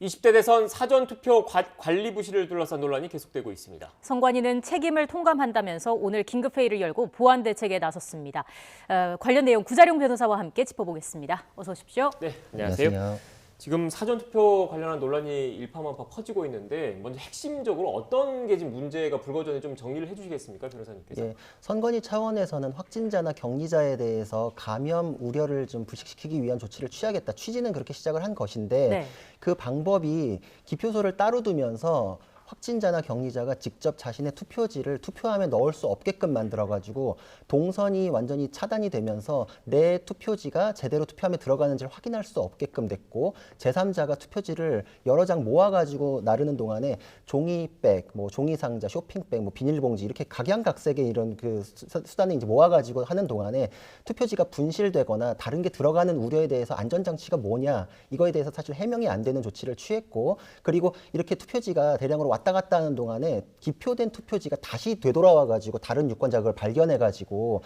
20대 대선 사전투표 관리 부실을 둘러싼 논란이 계속되고 있습니다. 선관위는 책임을 통감한다면서 오늘 긴급회의를 열고 보완 대책에 나섰습니다. 관련 내용 구자룡 변호사와 함께 짚어보겠습니다. 어서 오십시오. 네, 안녕하세요. 지금 사전투표 관련한 논란이 일파만파 퍼지고 있는데 먼저 핵심적으로 어떤 게 지금 문제가 불거졌는지 좀 정리를 해주시겠습니까, 변호사님께서? 예, 선관위 차원에서는 확진자나 격리자에 대해서 감염 우려를 좀 불식시키기 위한 조치를 취하겠다. 취지는 그렇게 시작을 한 것인데 네. 그 방법이 기표소를 따로 두면서 확진자나 격리자가 직접 자신의 투표지를 투표함에 넣을 수 없게끔 만들어가지고 동선이 완전히 차단이 되면서 내 투표지가 제대로 투표함에 들어가는지를 확인할 수 없게끔 됐고 제3자가 투표지를 여러 장 모아가지고 나르는 동안에 종이백, 뭐 종이상자, 쇼핑백, 뭐 비닐봉지 이렇게 각양각색의 이런 그 수단을 이제 모아가지고 하는 동안에 투표지가 분실되거나 다른 게 들어가는 우려에 대해서 안전장치가 뭐냐 이거에 대해서 사실 해명이 안 되는 조치를 취했고 그리고 이렇게 투표지가 대량으로 왔다 갔다 하는 동안에 기표된 투표지가 다시 되돌아와가지고 다른 유권자가 그걸 발견해가지고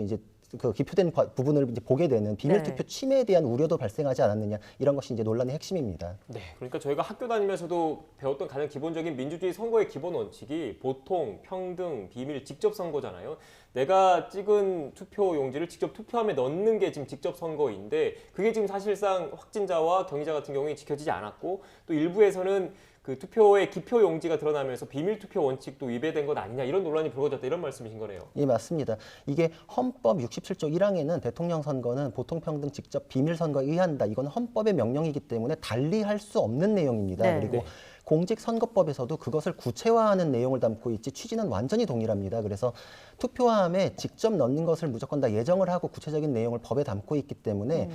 이제 그 기표된 부분을 이제 보게 되는 비밀투표 침해에 대한 우려도 발생하지 않았느냐 이런 것이 이제 논란의 핵심입니다. 네, 그러니까 저희가 학교 다니면서도 배웠던 가장 기본적인 민주주의 선거의 기본 원칙이 보통, 평등, 비밀, 직접 선거잖아요. 내가 찍은 투표 용지를 직접 투표함에 넣는 게 지금 직접 선거인데 그게 지금 사실상 확진자와 격리자 같은 경우에 지켜지지 않았고 또 일부에서는 그 투표의 기표 용지가 드러나면서 비밀 투표 원칙도 위배된 것 아니냐 이런 논란이 불거졌다 이런 말씀이신 거네요. 예, 맞습니다. 이게 헌법 67조 1항에는 대통령 선거는 보통 평등 직접 비밀 선거에 의한다. 이건 헌법의 명령이기 때문에 달리 할 수 없는 내용입니다. 네. 그리고 공직선거법에서도 그것을 구체화하는 내용을 담고 있지 취지는 완전히 동일합니다. 그래서 투표함에 직접 넣는 것을 무조건 다 예정을 하고 구체적인 내용을 법에 담고 있기 때문에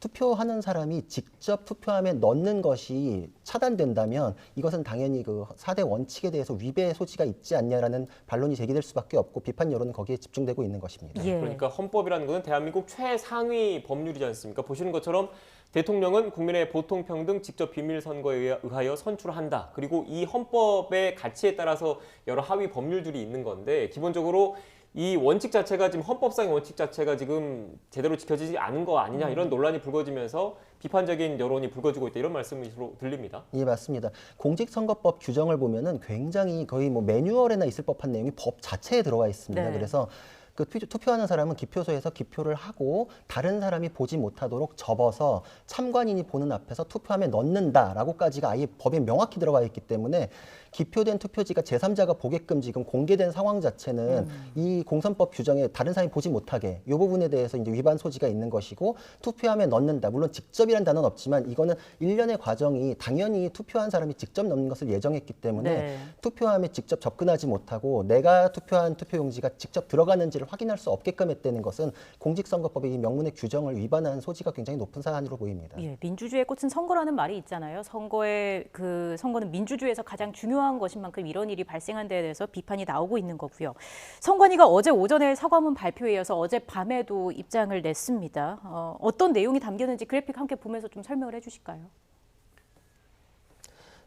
투표하는 사람이 직접 투표함에 넣는 것이 차단된다면 이것은 당연히 그 4대 원칙에 대해서 위배의 소지가 있지 않냐라는 반론이 제기될 수밖에 없고 비판 여론은 거기에 집중되고 있는 것입니다. 예. 그러니까 헌법이라는 것은 대한민국 최상위 법률이지 않습니까? 보시는 것처럼 대통령은 국민의 보통 평등 직접 비밀 선거에 의하여 선출한다. 그리고 이 헌법의 가치에 따라서 여러 하위 법률들이 있는 건데 기본적으로 이 원칙 자체가 지금 헌법상의 원칙 자체가 지금 제대로 지켜지지 않은 거 아니냐 이런 논란이 불거지면서 비판적인 여론이 불거지고 있다 이런 말씀이 들립니다. 예, 맞습니다. 공직선거법 규정을 보면은 굉장히 거의 뭐 매뉴얼에나 있을 법한 내용이 법 자체에 들어와 있습니다. 네. 그래서 그 투표하는 사람은 기표소에서 기표를 하고 다른 사람이 보지 못하도록 접어서 참관인이 보는 앞에서 투표함에 넣는다라고까지가 아예 법에 명확히 들어가 있기 때문에 기표된 투표지가 제3자가 보게끔 지금 공개된 상황 자체는 이 공선법 규정에 다른 사람이 보지 못하게 이 부분에 대해서 이제 위반 소지가 있는 것이고 투표함에 넣는다. 물론 직접이란 단어는 없지만 이거는 일련의 과정이 당연히 투표한 사람이 직접 넣는 것을 예정했기 때문에 네. 투표함에 직접 접근하지 못하고 내가 투표한 투표용지가 직접 들어가는지를 확인할 수 없게끔 했다는 것은 공직선거법의 이 명문의 규정을 위반한 소지가 굉장히 높은 사안으로 보입니다. 예, 민주주의의 꽃은 선거라는 말이 있잖아요. 선거는 민주주의에서 가장 중요한 것인 만큼 이런 일이 발생한 데에 대해서 비판이 나오고 있는 거고요. 선관위가 어제 오전에 사과문 발표에 이어서 어젯밤에도 입장을 냈습니다. 어떤 내용이 담겼는지 그래픽 함께 보면서 좀 설명을 해주실까요?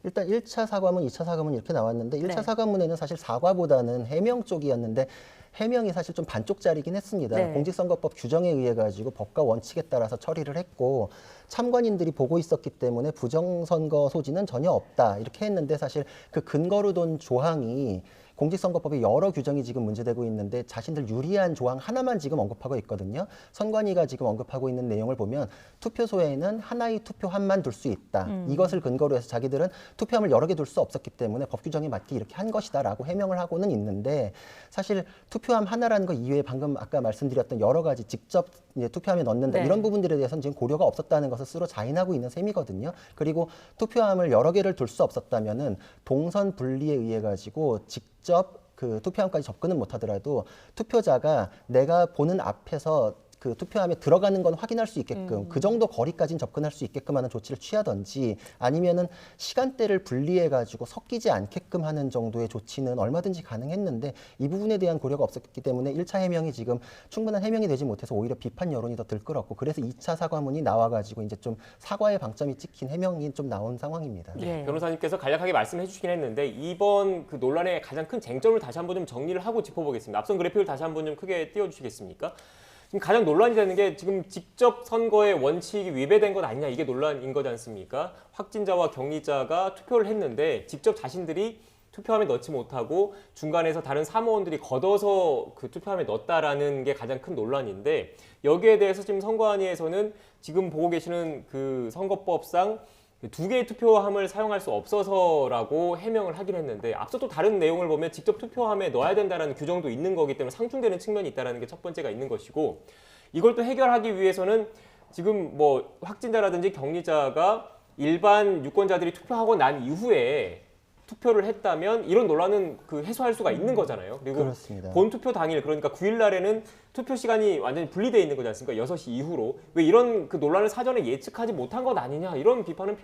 일단 1차 사과문, 2차 사과문 이렇게 나왔는데 1차 네. 사과문에는 사실 사과보다는 해명 쪽이었는데 해명이 사실 좀 반쪽짜리긴 했습니다. 네. 공직선거법 규정에 의해 가지고 법과 원칙에 따라서 처리를 했고 참관인들이 보고 있었기 때문에 부정선거 소지는 전혀 없다 이렇게 했는데 사실 그 근거로 둔 조항이 공직선거법의 여러 규정이 지금 문제되고 있는데 자신들 유리한 조항 하나만 지금 언급하고 있거든요. 선관위가 지금 언급하고 있는 내용을 보면 투표소에는 하나의 투표함만 둘 수 있다. 이것을 근거로 해서 자기들은 투표함을 여러 개 둘 수 없었기 때문에 법 규정에 맞게 이렇게 한 것이다라고 해명을 하고는 있는데 사실 투표함 하나라는 것 이외에 방금 아까 말씀드렸던 여러 가지 직접 이제 투표함에 넣는다 네. 이런 부분들에 대해서는 지금 고려가 없었다는 것을 스스로 자인하고 있는 셈이거든요. 그리고 투표함을 여러 개를 둘 수 없었다면은 동선 분리에 의해 가지고 직접 그 투표함까지 접근은 못하더라도 투표자가 내가 보는 앞에서 그 투표함에 들어가는 건 확인할 수 있게끔 그 정도 거리까지는 접근할 수 있게끔 하는 조치를 취하든지 아니면은 시간대를 분리해 가지고 섞이지 않게끔 하는 정도의 조치는 얼마든지 가능했는데 이 부분에 대한 고려가 없었기 때문에 1차 해명이 지금 충분한 해명이 되지 못해서 오히려 비판 여론이 더 들끓었고 그래서 2차 사과문이 나와 가지고 이제 좀 사과의 방점이 찍힌 해명이 좀 나온 상황입니다. 예. 변호사님께서 간략하게 말씀해 주시긴 했는데 이번 그 논란의 가장 큰 쟁점을 다시 한번 좀 정리를 하고 짚어보겠습니다. 앞선 그래픽을 다시 한번 좀 크게 띄워주시겠습니까? 지금 가장 논란이 되는 게 지금 직접 선거의 원칙이 위배된 것 아니냐 이게 논란인 거지 않습니까? 확진자와 격리자가 투표를 했는데 직접 자신들이 투표함에 넣지 못하고 중간에서 다른 사무원들이 걷어서 그 투표함에 넣었다라는 게 가장 큰 논란인데 여기에 대해서 지금 선관위에서는 지금 보고 계시는 그 선거법상 2개의 투표함을 사용할 수 없어서라고 해명을 하긴 했는데 앞서 또 다른 내용을 보면 직접 투표함에 넣어야 된다는 규정도 있는 거기 때문에 상충되는 측면이 있다는 게 첫 번째가 있는 것이고 이걸 또 해결하기 위해서는 지금 뭐 확진자라든지 격리자가 일반 유권자들이 투표하고 난 이후에 투표를 했다면 이런 논란은 그 해소할 수가 있는 거잖아요. 그리고 그렇습니다. 본 투표 당일 그러니까 9일 날에는 투표 시간이 완전히 분리되어 있는 거지 않습니까? 6시 이후로. 왜 이런 그 논란을 사전에 예측하지 못한 것 아니냐 이런 비판은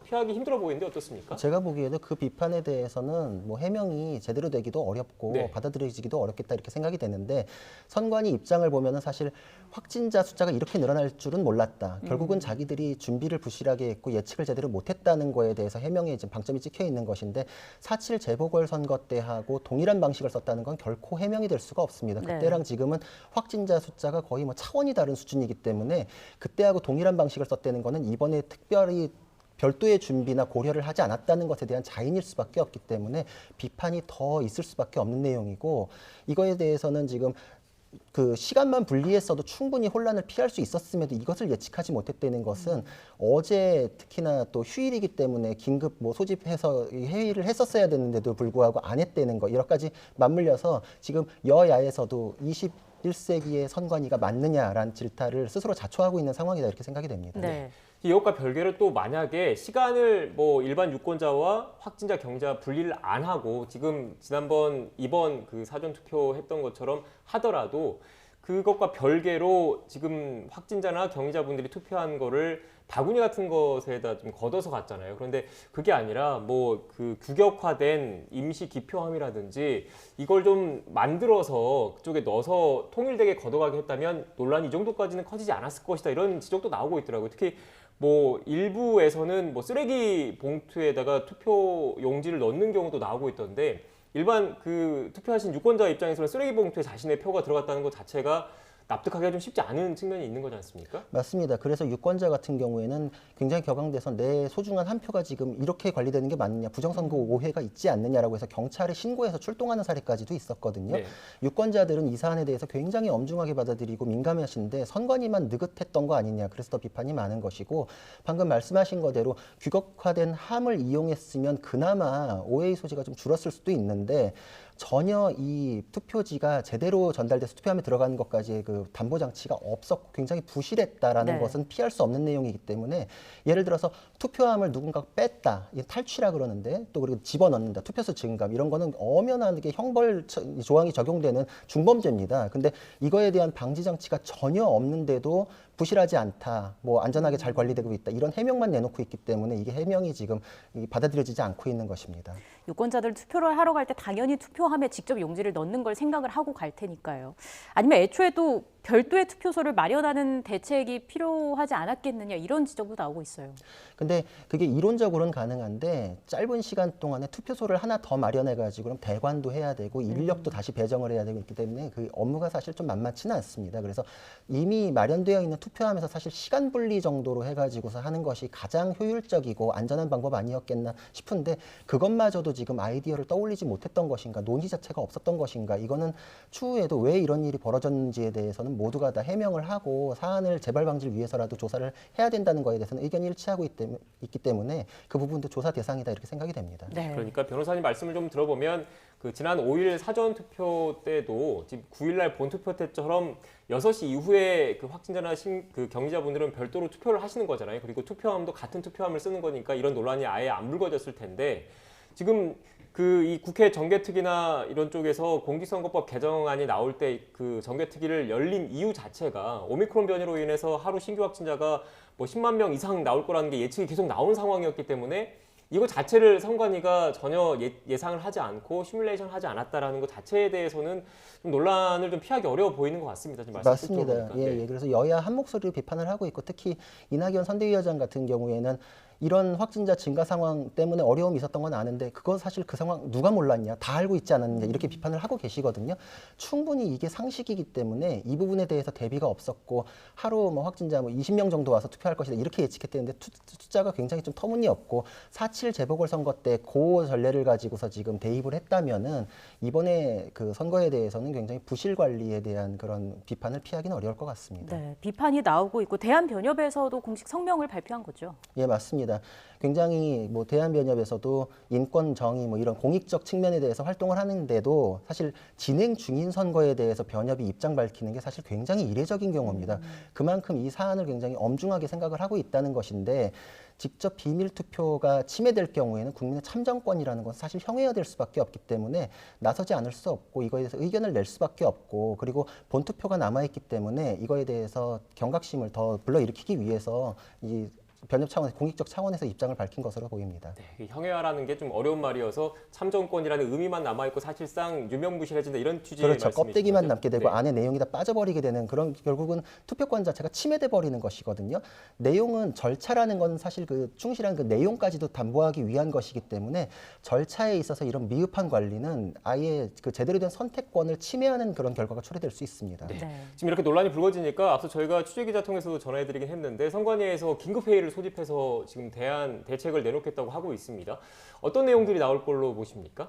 피하기 힘들어 보이는데 어떻습니까? 제가 보기에도 그 비판에 대해서는 뭐 해명이 제대로 되기도 어렵고 네. 받아들여지기도 어렵겠다 이렇게 생각이 되는데 선관위 입장을 보면은 사실 확진자 숫자가 이렇게 늘어날 줄은 몰랐다. 결국은 자기들이 준비를 부실하게 했고 예측을 제대로 못했다는 거에 대해서 해명에 지금 방점이 찍혀 있는 것인데 4.7 재보궐선거 때하고 동일한 방식을 썼다는 건 결코 해명이 될 수가 없습니다. 네. 그때랑 지금은 확진자 숫자가 거의 뭐 차원이 다른 수준이기 때문에 그때하고 동일한 방식을 썼다는 거는 이번에 특별히 별도의 준비나 고려를 하지 않았다는 것에 대한 자인일 수밖에 없기 때문에 비판이 더 있을 수밖에 없는 내용이고 이거에 대해서는 지금 그 시간만 분리했어도 충분히 혼란을 피할 수 있었음에도 이것을 예측하지 못했다는 것은 어제 특히나 또 휴일이기 때문에 긴급 뭐 소집해서 이 회의를 했었어야 되는데도 불구하고 안 했다는 거 여러 가지 맞물려서 지금 여야에서도 21세기의 선관위가 맞느냐라는 질타를 스스로 자초하고 있는 상황이다 이렇게 생각이 됩니다. 네. 이것과 별개로 또 만약에 시간을 뭐 일반 유권자와 확진자 격리자 분리를 안 하고 지금 이번 그 사전 투표했던 것처럼 하더라도 그것과 별개로 지금 확진자나 격리자분들이 투표한 거를 바구니 같은 것에다 좀 걷어서 갔잖아요. 그런데 그게 아니라 뭐 그 규격화된 임시 기표함이라든지 이걸 좀 만들어서 그쪽에 넣어서 통일되게 걷어가게 했다면 논란이 이 정도까지는 커지지 않았을 것이다. 이런 지적도 나오고 있더라고요. 특히 뭐 일부에서는 뭐 쓰레기 봉투에다가 투표 용지를 넣는 경우도 나오고 있던데 일반 그 투표하신 유권자 입장에서는 쓰레기 봉투에 자신의 표가 들어갔다는 것 자체가 납득하기가 좀 쉽지 않은 측면이 있는 거지 않습니까? 맞습니다. 그래서 유권자 같은 경우에는 굉장히 격앙돼서 내 소중한 한 표가 지금 이렇게 관리되는 게 맞느냐, 부정선거 오해가 있지 않느냐라고 해서 경찰에 신고해서 출동하는 사례까지도 있었거든요. 네. 유권자들은 이 사안에 대해서 굉장히 엄중하게 받아들이고 민감하신데 선관위만 느긋했던 거 아니냐, 그래서 더 비판이 많은 것이고 방금 말씀하신 거대로 규격화된 함을 이용했으면 그나마 오해의 소지가 좀 줄었을 수도 있는데 전혀 이 투표지가 제대로 전달돼서 투표함에 들어가는 것까지의 그 담보 장치가 없었고 굉장히 부실했다라는 네. 것은 피할 수 없는 내용이기 때문에 예를 들어서 투표함을 누군가가 뺐다, 이게 탈취라 그러는데 또 그리고 집어넣는다, 투표수 증감 이런 거는 엄연하게 형벌 조항이 적용되는 중범죄입니다. 근데 이거에 대한 방지 장치가 전혀 없는데도 부실하지 않다, 뭐 안전하게 잘 관리되고 있다 이런 해명만 내놓고 있기 때문에 이게 해명이 지금 받아들여지지 않고 있는 것입니다. 유권자들 투표를 하러 갈 때 당연히 투표함에 직접 용지를 넣는 걸 생각을 하고 갈 테니까요. 아니면 애초에 또 별도의 투표소를 마련하는 대책이 필요하지 않았겠느냐 이런 지적도 나오고 있어요. 근데 그게 이론적으로는 가능한데 짧은 시간 동안에 투표소를 하나 더 마련해가지고 그럼 대관도 해야 되고 인력도 다시 배정을 해야 되고 있기 때문에 그 업무가 사실 좀 만만치는 않습니다. 그래서 이미 마련되어 있는 투표함에서 사실 시간 분리 정도로 해가지고서 하는 것이 가장 효율적이고 안전한 방법 아니었겠나 싶은데 그것마저도 지금 아이디어를 떠올리지 못했던 것인가, 논의 자체가 없었던 것인가, 이거는 추후에도 왜 이런 일이 벌어졌는지에 대해서는 모두가 다 해명을 하고 사안을 재발 방지를 위해서라도 조사를 해야 된다는 거에 대해서는 의견이 일치하고 있기 때문에 그 부분도 조사 대상이다 이렇게 생각이 됩니다. 네. 그러니까 변호사님 말씀을 좀 들어보면 그 지난 5일 사전 투표 때도 지금 9일 날 본 투표 때처럼 6시 이후에 그 확진자나 그 격리자분들은 별도로 투표를 하시는 거잖아요. 그리고 투표함도 같은 투표함을 쓰는 거니까 이런 논란이 아예 안 불거졌을 텐데 지금 그 이 국회 정개특위나 이런 쪽에서 공직선거법 개정안이 나올 때 그 정개특위를 열린 이유 자체가 오미크론 변이로 인해서 하루 신규 확진자가 뭐 10만 명 이상 나올 거라는 게 예측이 계속 나온 상황이었기 때문에 이거 자체를 선관위가 전혀 예상을 하지 않고 시뮬레이션 하지 않았다라는 것 자체에 대해서는 좀 논란을 좀 피하기 어려워 보이는 것 같습니다. 지금 말씀 맞습니다. 들어보니까. 예, 예. 그래서 여야 한 목소리로 비판을 하고 있고 특히 이낙연 선대위원장 같은 경우에는 이런 확진자 증가 상황 때문에 어려움이 있었던 건 아는데 그건 사실 그 상황 누가 몰랐냐, 다 알고 있지 않았느냐 이렇게 비판을 하고 계시거든요. 충분히 이게 상식이기 때문에 이 부분에 대해서 대비가 없었고 하루 뭐 확진자 뭐 20명 정도 와서 투표할 것이다 이렇게 예측했대는데 숫자가 굉장히 좀 터무니없고 4.7 재보궐선거 때 그 전례를 가지고서 지금 대입을 했다면은 이번에 그 선거에 대해서는 굉장히 부실 관리에 대한 그런 비판을 피하기는 어려울 것 같습니다. 네, 비판이 나오고 있고 대한변협에서도 공식 성명을 발표한 거죠. 예, 맞습니다. 굉장히 뭐 대한변협에서도 인권 정의 뭐 이런 공익적 측면에 대해서 활동을 하는데도 사실 진행 중인 선거에 대해서 변협이 입장 밝히는 게 사실 굉장히 이례적인 경우입니다. 그만큼 이 사안을 굉장히 엄중하게 생각을 하고 있다는 것인데 직접 비밀 투표가 침해될 경우에는 국민의 참정권이라는 건 사실 형해화될 수밖에 없기 때문에 나서지 않을 수 없고 이거에 대해서 의견을 낼 수밖에 없고 그리고 본투표가 남아있기 때문에 이거에 대해서 경각심을 더 불러일으키기 위해서 이 변협 차원에서 공익적 차원에서 입장을 밝힌 것으로 보입니다. 네, 형해화라는 게 좀 어려운 말이어서 참정권이라는 의미만 남아있고 사실상 유명무실해진다 이런 취지의 그렇죠. 말씀이신 껍데기만 거죠? 남게 되고 네. 안에 내용이 다 빠져버리게 되는 그런 결국은 투표권 자체가 침해돼 버리는 것이거든요. 내용은 절차라는 건 사실 그 충실한 그 내용까지도 담보하기 위한 것이기 때문에 절차에 있어서 이런 미흡한 관리는 아예 그 제대로 된 선택권을 침해하는 그런 결과가 초래될 수 있습니다. 네. 네. 지금 이렇게 논란이 불거지니까 앞서 저희가 취재기자 통해서도 전해드리긴 했는데 선관위에서 긴급회의를 소집해서 지금 대책을 내놓겠다고 하고 있습니다. 어떤 내용들이 나올 걸로 보십니까?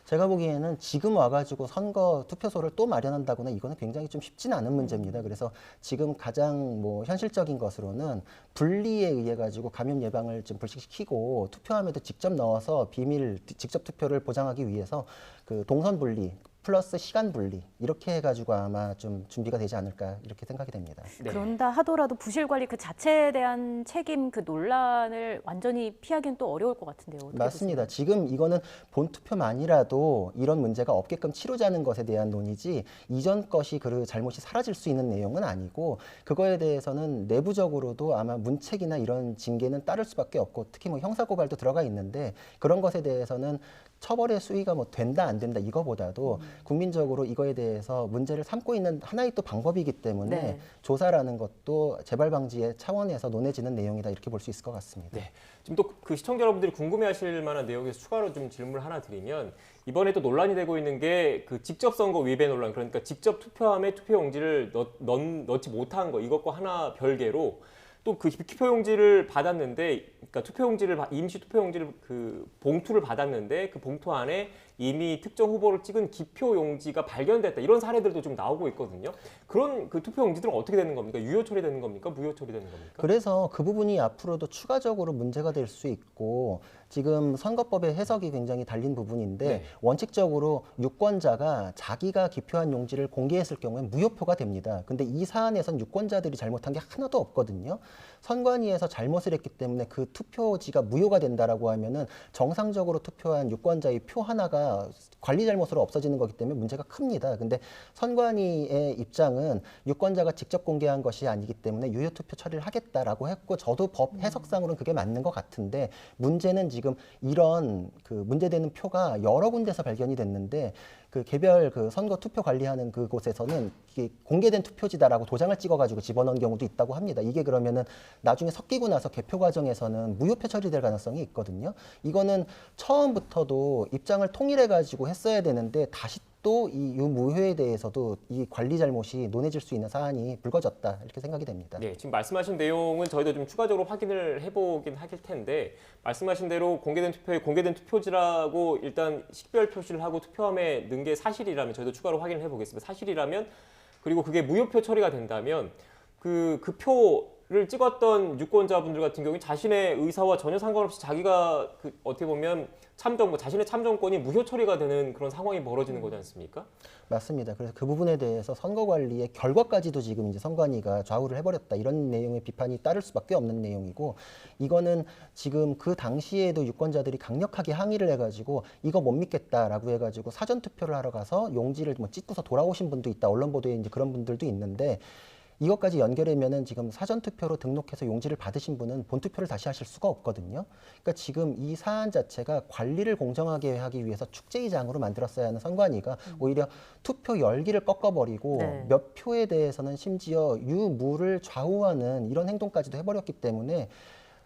제가 보기에는 지금 와가지고 선거 투표소를 또 마련한다거나 이거는 굉장히 좀 쉽지는 않은 문제입니다. 그래서 지금 가장 뭐 현실적인 것으로는 분리에 의해 가지고 감염 예방을 좀 불식시키고 투표함에도 직접 넣어서 비밀 직접 투표를 보장하기 위해서 그 동선 분리 플러스 시간 분리 이렇게 해가지고 아마 좀 준비가 되지 않을까 이렇게 생각이 됩니다. 네. 그런다 하더라도 부실 관리 그 자체에 대한 책임 그 논란을 완전히 피하기는 또 어려울 것 같은데요. 어떻게 맞습니다. 지금 이거는 본투표만이라도 이런 문제가 없게끔 치르자는 것에 대한 논의지 이전 것이 그 잘못이 사라질 수 있는 내용은 아니고 그거에 대해서는 내부적으로도 아마 문책이나 이런 징계는 따를 수밖에 없고 특히 뭐 형사고발도 들어가 있는데 그런 것에 대해서는 처벌의 수위가 뭐 된다 안 된다 이거보다도 국민적으로 이거에 대해서 문제를 삼고 있는 하나의 또 방법이기 때문에 네. 조사라는 것도 재발 방지의 차원에서 논해지는 내용이다 이렇게 볼 수 있을 것 같습니다. 네. 지금 또 그 시청자 여러분들이 궁금해하실 만한 내용에서 추가로 좀 질문을 하나 드리면 이번에 또 논란이 되고 있는 게 그 직접 선거 위배 논란 그러니까 직접 투표함에 투표용지를 넣지 못한 거 이것과 하나 별개로 또 그 투표용지를 받았는데, 그러니까 임시 투표용지를 그 봉투를 받았는데 그 봉투 안에 이미 특정 후보를 찍은 기표용지가 발견됐다 이런 사례들도 좀 나오고 있거든요. 그런 그 투표용지들은 어떻게 되는 겁니까? 유효 처리되는 겁니까? 무효 처리되는 겁니까? 그래서 그 부분이 앞으로도 추가적으로 문제가 될 수 있고 지금 선거법의 해석이 굉장히 달린 부분인데 네. 원칙적으로 유권자가 자기가 기표한 용지를 공개했을 경우에 무효표가 됩니다. 근데 이 사안에선 유권자들이 잘못한 게 하나도 없거든요. 선관위에서 잘못을 했기 때문에 그 투표지가 무효가 된다라고 하면은 정상적으로 투표한 유권자의 표 하나가 관리 잘못으로 없어지는 거기 때문에 문제가 큽니다. 근데 선관위의 입장은 유권자가 직접 공개한 것이 아니기 때문에 유효 투표 처리를 하겠다라고 했고 저도 법 해석상으로는 그게 맞는 것 같은데 문제는 지금 이런 그 문제되는 표가 여러 군데서 발견이 됐는데 그 개별 그 선거 투표 관리하는 그곳에서는 이게 공개된 투표지다라고 도장을 찍어가지고 집어넣은 경우도 있다고 합니다. 이게 그러면은 나중에 섞이고 나서 개표 과정에서는 무효표 처리될 가능성이 있거든요. 이거는 처음부터도 입장을 통일해가지고 했어야 되는데 다시 또 이 유무효에 대해서도 이 관리 잘못이 논해질 수 있는 사안이 불거졌다 이렇게 생각이 됩니다. 네, 지금 말씀하신 내용은 저희도 좀 추가적으로 확인을 해보긴 하실 텐데 말씀하신 대로 공개된 투표에 공개된 투표지라고 일단 식별 표시를 하고 투표함에 넣은 게 사실이라면 저희도 추가로 확인을 해보겠습니다. 사실이라면 그리고 그게 무효표 처리가 된다면 그 표를 찍었던 유권자분들 같은 경우에 자신의 의사와 전혀 상관없이 자기가 그 어떻게 보면 자신의 참정권이 무효 처리가 되는 그런 상황이 벌어지는 거지 않습니까? 맞습니다. 그래서 그 부분에 대해서 선거관리의 결과까지도 지금 이제 선관위가 좌우를 해버렸다 이런 내용의 비판이 따를 수밖에 없는 내용이고 이거는 지금 그 당시에도 유권자들이 강력하게 항의를 해가지고 이거 못 믿겠다라고 해가지고 사전 투표를 하러 가서 용지를 뭐 찍고서 돌아오신 분도 있다 언론 보도에 이제 그런 분들도 있는데. 이것까지 연결하면은 지금 사전투표로 등록해서 용지를 받으신 분은 본투표를 다시 하실 수가 없거든요. 그러니까 지금 이 사안 자체가 관리를 공정하게 하기 위해서 축제의장으로 만들었어야 하는 선관위가 오히려 투표 열기를 꺾어버리고 네. 몇 표에 대해서는 심지어 유무를 좌우하는 이런 행동까지도 해버렸기 때문에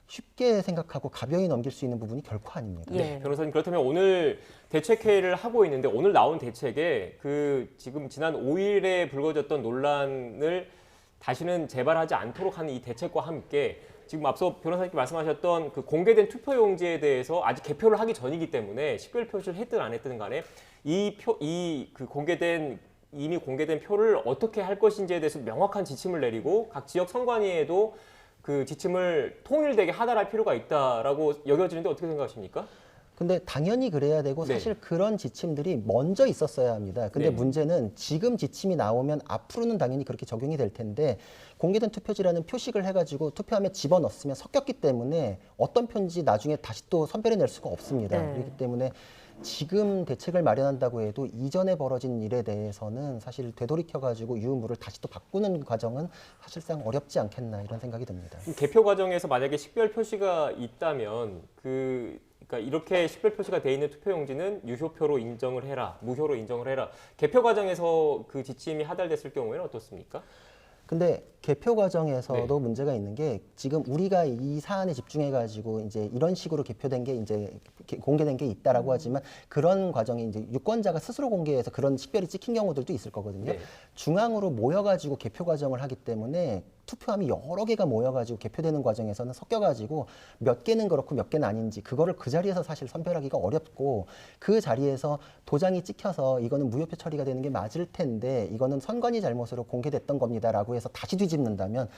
쉽게 생각하고 가벼이 넘길 수 있는 부분이 결코 아닙니다. 예. 변호사님, 그렇다면 오늘 대책회의를 하고 있는데 오늘 나온 대책에 그 지금 지난 5일에 불거졌던 논란을 다시는 재발하지 않도록 하는 이 대책과 함께 지금 앞서 변호사님께 말씀하셨던 그 공개된 투표용지에 대해서 아직 개표를 하기 전이기 때문에 식별 표시를 했든 안 했든 간에 이미 공개된 표를 어떻게 할 것인지에 대해서 명확한 지침을 내리고 각 지역 선관위에도 그 지침을 통일되게 하달할 필요가 있다라고 여겨지는데 어떻게 생각하십니까? 근데 당연히 그래야 되고 네. 사실 그런 지침들이 먼저 있었어야 합니다. 근데 네. 문제는 지금 지침이 나오면 앞으로는 당연히 그렇게 적용이 될 텐데 공개된 투표지라는 표식을 해가지고 투표함에 집어넣었으면 섞였기 때문에 어떤 표인지 나중에 다시 또 선별해낼 수가 없습니다. 네. 그렇기 때문에 지금 대책을 마련한다고 해도 이전에 벌어진 일에 대해서는 사실 되돌이켜가지고 유무를 다시 또 바꾸는 과정은 사실상 어렵지 않겠나 이런 생각이 듭니다. 개표 과정에서 만약에 식별 표시가 있다면 그러니까 이렇게 식별 표시가 돼 있는 투표용지는 유효표로 인정을 해라, 무효로 인정을 해라. 개표 과정에서 그 지침이 하달됐을 경우에는 어떻습니까? 근데 개표 과정에서도 네. 문제가 있는 게 지금 우리가 이 사안에 집중해 가지고 이제 이런 식으로 개표된 게 이제 공개된 게 있다라고 하지만 그런 과정이 이제 유권자가 스스로 공개해서 그런 식별이 찍힌 경우들도 있을 거거든요. 네. 중앙으로 모여 가지고 개표 과정을 하기 때문에 투표함이 여러 개가 모여 가지고 개표되는 과정에서는 섞여 가지고 몇 개는 그렇고 몇 개는 아닌지 그거를 그 자리에서 사실 선별하기가 어렵고 그 자리에서 도장이 찍혀서 이거는 무효표 처리가 되는 게 맞을 텐데 이거는 선관위 잘못으로 공개됐던 겁니다라고 해서 다시 뒤집는다면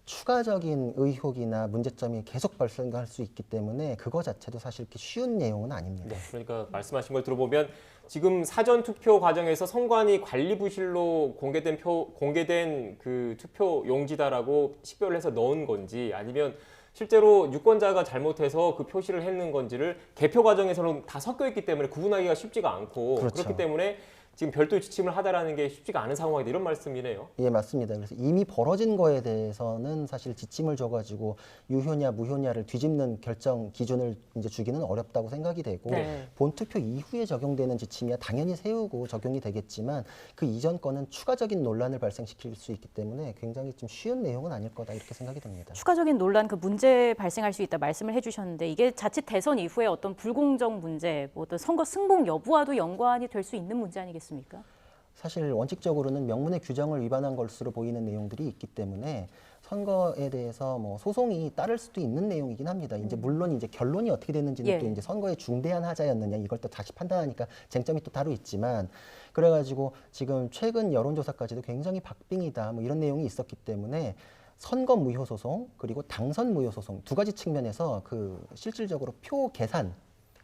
추가적인 의혹이나 문제점이 계속 발생할 수 있기 때문에 그거 자체도 사실 이렇게 쉬운 내용은 아닙니다. 네, 그러니까 말씀하신 걸 들어보면 지금 사전 투표 과정에서 선관위 관리부실로 공개된 그 투표 용지다라고 식별을 해서 넣은 건지 아니면 실제로 유권자가 잘못해서 그 표시를 했는 건지를 개표 과정에서는 다 섞여 있기 때문에 구분하기가 쉽지가 않고 그렇죠. 그렇기 때문에 지금 별도의 지침을 하다라는 게 쉽지가 않은 상황이다 이런 말씀이네요. 예, 맞습니다. 그래서 이미 벌어진 거에 대해서는 사실 지침을 줘가지고 유효냐 무효냐를 뒤집는 결정 기준을 이제 주기는 어렵다고 생각이 되고 네. 본투표 이후에 적용되는 지침이야 당연히 세우고 적용이 되겠지만 그 이전 거는 추가적인 논란을 발생시킬 수 있기 때문에 굉장히 좀 쉬운 내용은 아닐 거다 이렇게 생각이 듭니다. 추가적인 논란, 그 문제 발생할 수 있다 말씀을 해주셨는데 이게 자칫 대선 이후에 어떤 불공정 문제, 뭐 어떤 선거 승복 여부와도 연관이 될 수 있는 문제 아니겠습니까? 사실 원칙적으로는 명문의 규정을 위반한 것으로 보이는 내용들이 있기 때문에 선거에 대해서 뭐 소송이 따를 수도 있는 내용이긴 합니다. 이제 물론 이제 결론이 어떻게 됐는지는 예. 또 이제 선거의 중대한 하자였느냐 이걸 또 다시 판단하니까 쟁점이 또 따로 있지만 그래가지고 지금 최근 여론조사까지도 굉장히 박빙이다 뭐 이런 내용이 있었기 때문에 선거 무효 소송 그리고 당선 무효 소송 두 가지 측면에서 그 실질적으로 표 계산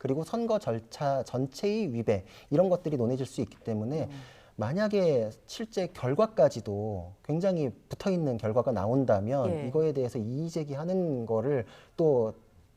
그리고 선거 절차 전체의 위배 이런 것들이 논해질 수 있기 때문에 만약에 실제 결과까지도 굉장히 붙어있는 결과가 나온다면 예. 이거에 대해서 이의 제기하는 거를 또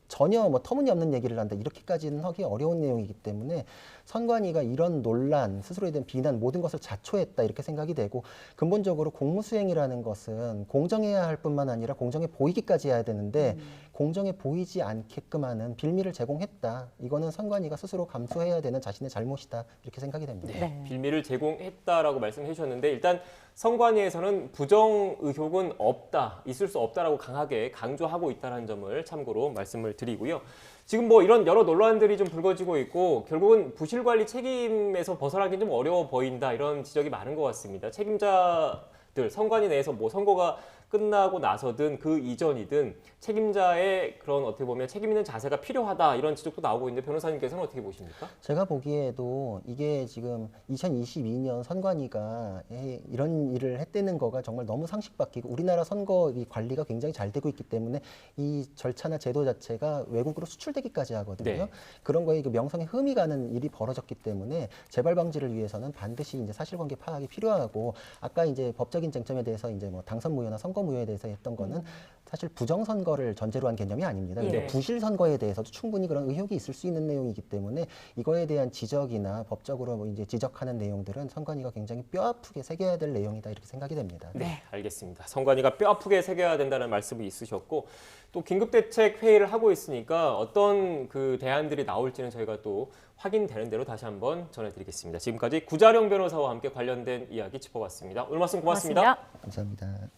전혀 뭐 터무니없는 얘기를 한다 이렇게까지는 하기 어려운 내용이기 때문에 선관위가 이런 논란, 스스로에 대한 비난 모든 것을 자초했다 이렇게 생각이 되고 근본적으로 공무수행이라는 것은 공정해야 할 뿐만 아니라 공정해 보이기까지 해야 되는데 공정해 보이지 않게끔 하는 빌미를 제공했다. 이거는 선관위가 스스로 감수해야 되는 자신의 잘못이다 이렇게 생각이 됩니다. 네. 빌미를 제공했다라고 말씀해 주셨는데 일단 선관위에서는 부정 의혹은 없다, 있을 수 없다라고 강하게 강조하고 있다는 점을 참고로 말씀을 드리고요. 지금 뭐 이런 여러 논란들이 좀 불거지고 있고 결국은 부실 관리 책임에서 벗어나기 좀 어려워 보인다 이런 지적이 많은 것 같습니다. 책임자들 선관위 내에서 뭐 선거가 끝나고 나서든 그 이전이든 책임자의 그런 어떻게 보면 책임 있는 자세가 필요하다 이런 지적도 나오고 있는데 변호사님께서는 어떻게 보십니까? 제가 보기에도 이게 지금 2022년 선관위가 이런 일을 했다는 거가 정말 너무 상식바뀌고 우리나라 선거 이 관리가 굉장히 잘 되고 있기 때문에 이 절차나 제도 자체가 외국으로 수출되기까지 하거든요. 네. 그런 거에 그 명성에 흠이 가는 일이 벌어졌기 때문에 재발 방지를 위해서는 반드시 이제 사실관계 파악이 필요하고 아까 이제 법적인 쟁점에 대해서 이제 뭐 당선 무효나 선거 무효에 대해서 했던 거는 사실 부정선거를 전제로 한 개념이 아닙니다. 근데 예. 부실 선거에 대해서도 충분히 그런 의혹이 있을 수 있는 내용이기 때문에 이거에 대한 지적이나 법적으로 뭐 이제 지적하는 내용들은 선관위가 굉장히 뼈아프게 새겨야 될 내용이다 이렇게 생각이 됩니다. 네, 알겠습니다. 선관위가 뼈아프게 새겨야 된다는 말씀이 있으셨고 또 긴급대책 회의를 하고 있으니까 어떤 그 대안들이 나올지는 저희가 또 확인되는 대로 다시 한번 전해드리겠습니다. 지금까지 구자룡 변호사와 함께 관련된 이야기 짚어봤습니다. 오늘 말씀 고맙습니다. 고맙습니다. 감사합니다.